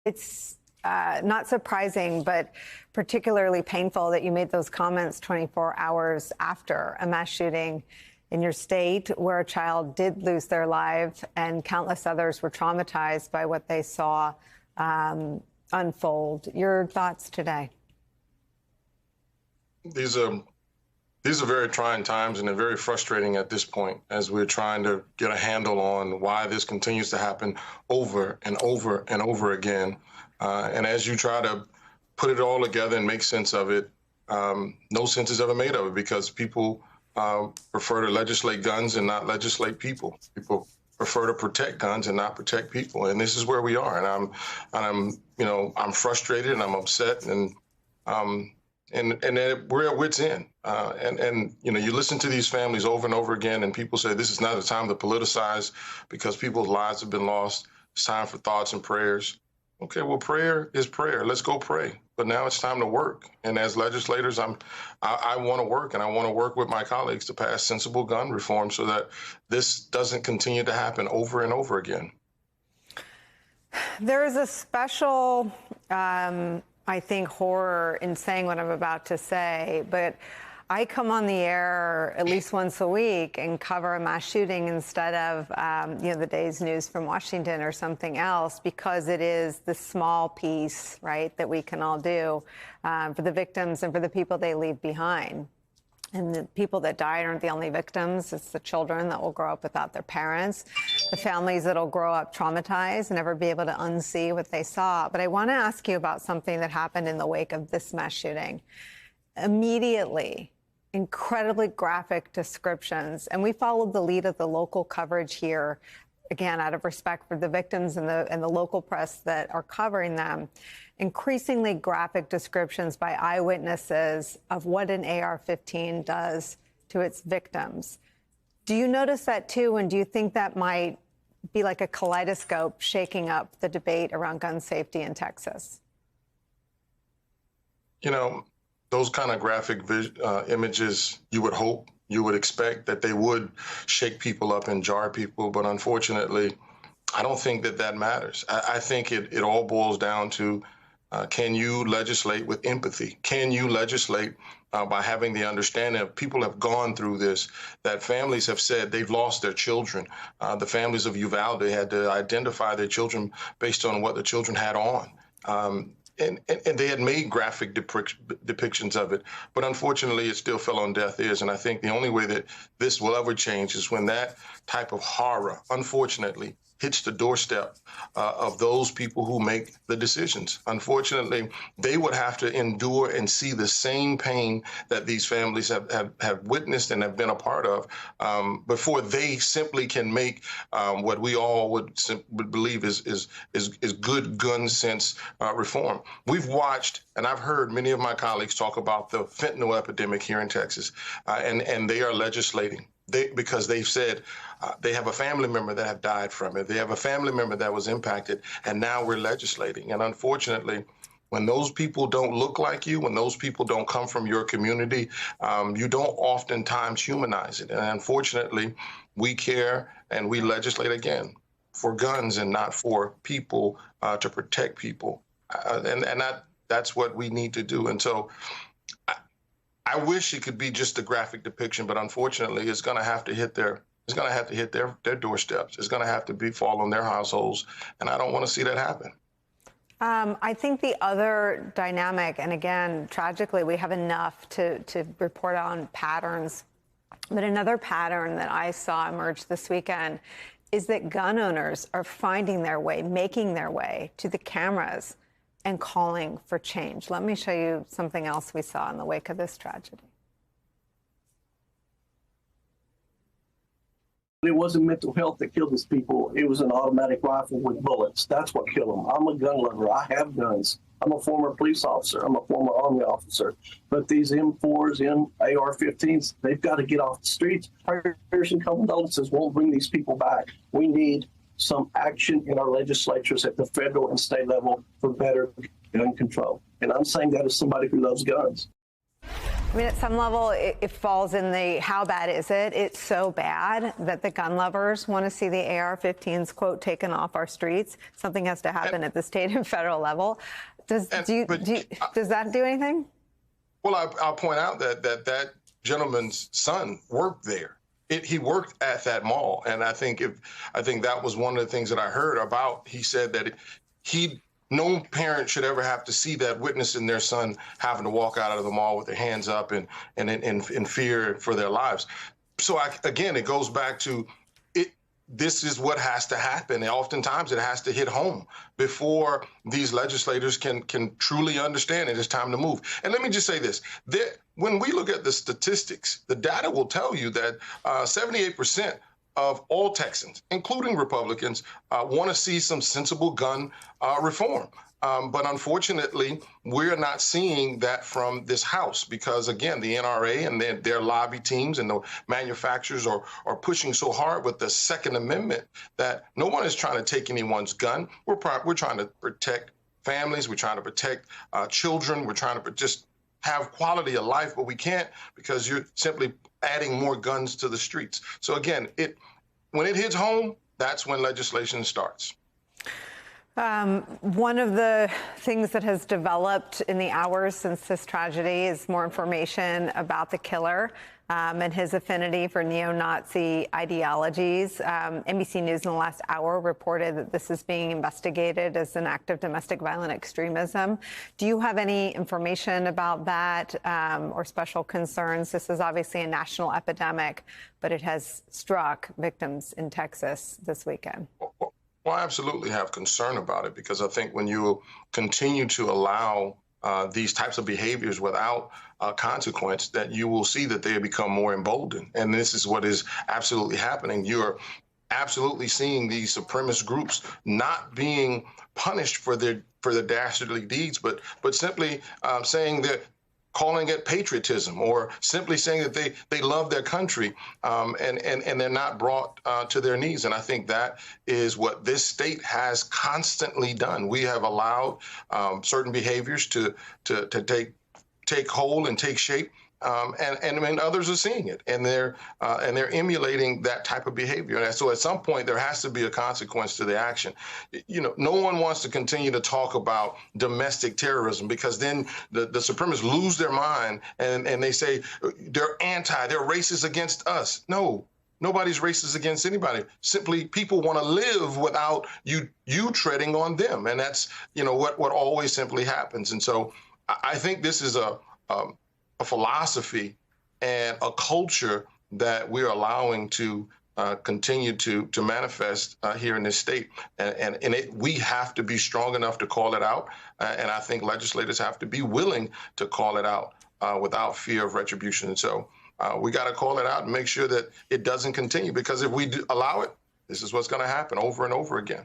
It's not surprising, but particularly painful that you made those comments 24 hours after a mass shooting in your state where a child did lose their life and countless others were traumatized by what they saw unfold. Your thoughts today? These are very trying times, and they're very frustrating at this point as we're trying to get a handle on why this continues to happen over and over and over again. And as you try to put it all together and make sense of it, no sense is ever made of it because people prefer to legislate guns and not legislate people. People prefer to protect guns and not protect people. And this is where we are. And I'm frustrated and I'm upset and we're at wit's end. You listen to these families over and over again, and people say this is not a time to politicize because people's lives have been lost. It's time for thoughts and prayers. Okay, well, prayer is prayer. Let's go pray. But now it's time to work. And as legislators, I want to work, and I want to work with my colleagues to pass sensible gun reform so that this doesn't continue to happen over and over again. There is a special, I think, horror in saying what I'm about to say, but I come on the air at least once a week and cover a mass shooting instead of, the day's news from Washington or something else, because it is the small piece, right, that we can all do for the victims and for the people they leave behind. And the people that died aren't the only victims. It's the children that will grow up without their parents, the families that will grow up traumatized and never be able to unsee what they saw. But I want to ask you about something that happened in the wake of this mass shooting. Immediately, incredibly graphic descriptions. And we followed the lead of the local coverage here, again, out of respect for the victims and the local press that are covering them. Increasingly graphic descriptions by eyewitnesses of what an AR-15 does to its victims. Do you notice that too? And do you think that might be like a kaleidoscope shaking up the debate around gun safety in Texas? Those kind of graphic images, you would hope, you would expect that they would shake people up and jar people. But unfortunately, I don't think that matters. I think it all boils down to, can you legislate with empathy? Can you legislate by having the understanding of people have gone through this, that families have said they've lost their children. The families of Uvalde had to identify their children based on what the children had on. And they had made graphic depictions of it, but unfortunately, it still fell on deaf ears. And I think the only way that this will ever change is when that type of horror, unfortunately, hits the doorstep of those people who make the decisions. Unfortunately, they would have to endure and see the same pain that these families have witnessed and have been a part of before they simply can make what we all would believe is good gun sense reform. We've watched, and I've heard many of my colleagues talk about the fentanyl epidemic here in Texas, and they are legislating. Because they've said they have a family member that have died from it. They have a family member that was impacted, and now we're legislating. And unfortunately, when those people don't look like you, when those people don't come from your community, you don't oftentimes humanize it. And unfortunately, we care and we legislate again for guns and not for people to protect people. And that's what we need to do. And so I wish it could be just a graphic depiction, but unfortunately, it's going to have to hit their doorsteps. It's going to have to fall on their households, and I don't want to see that happen. I think the other dynamic, and again, tragically, we have enough to report on patterns, but another pattern that I saw emerge this weekend is that gun owners are finding their way, making their way to the cameras and calling for change. Let me show you something else we saw in the wake of this tragedy. It wasn't mental health that killed these people. It was an automatic rifle with bullets. That's what killed them. I'm a gun lover. I have guns. I'm a former police officer. I'm a former Army officer. But these M4s and AR-15s, they've got to get off the streets. Prayers and condolences won't bring these people back. We need some action in our legislatures at the federal and state level for better gun control. And I'm saying that as somebody who loves guns. I mean, at some level, it falls in the how bad is it? It's so bad that the gun lovers want to see the AR-15s, quote, taken off our streets. Something has to happen at the state and federal level. Does that do anything? Well, I'll point out that gentleman's son worked there. He worked at that mall, and I think that was one of the things that I heard about. He said that no parent should ever have to see that, witnessing their son having to walk out of the mall with their hands up and in fear for their lives. So again, it goes back to it. This is what has to happen. And oftentimes it has to hit home before these legislators can truly understand it. It's time to move. And let me just say this. When we look at the statistics, the data will tell you that 78% of all Texans, including Republicans, want to see some sensible gun reform. But unfortunately, we're not seeing that from this House because, again, the NRA and their lobby teams and the manufacturers are pushing so hard with the Second Amendment that no one is trying to take anyone's gun. We're trying to protect families. We're trying to protect children. We're trying to just have quality of life, but we can't because you're simply adding more guns to the streets. So again, when it hits home, that's when legislation starts. One of the things that has developed in the hours since this tragedy is more information about the killer and his affinity for neo-Nazi ideologies. NBC News in the last hour reported that this is being investigated as an act of domestic violent extremism. Do you have any information about that or special concerns? This is obviously a national epidemic, but it has struck victims in Texas this weekend. Well, I absolutely have concern about it because I think when you continue to allow these types of behaviors without consequence, that you will see that they become more emboldened. And this is what is absolutely happening. You're absolutely seeing these supremacist groups not being punished for their dastardly deeds, but simply saying that, calling it patriotism, or simply saying that they love their country, and they're not brought to their knees. And I think that is what this state has constantly done. We have allowed certain behaviors to take hold and take shape. And others are seeing it, and they're emulating that type of behavior. And so at some point, there has to be a consequence to the action. You know, no one wants to continue to talk about domestic terrorism because then the supremacists lose their mind and they say they're racist against us. No. Nobody's racist against anybody. Simply, people want to live without you treading on them, and that's what always simply happens. And so, I think this is a philosophy and a culture that we're allowing to continue to manifest here in this state. And we have to be strong enough to call it out. And I think legislators have to be willing to call it out without fear of retribution. And so we got to call it out and make sure that it doesn't continue, because if we allow it, this is what's going to happen over and over again.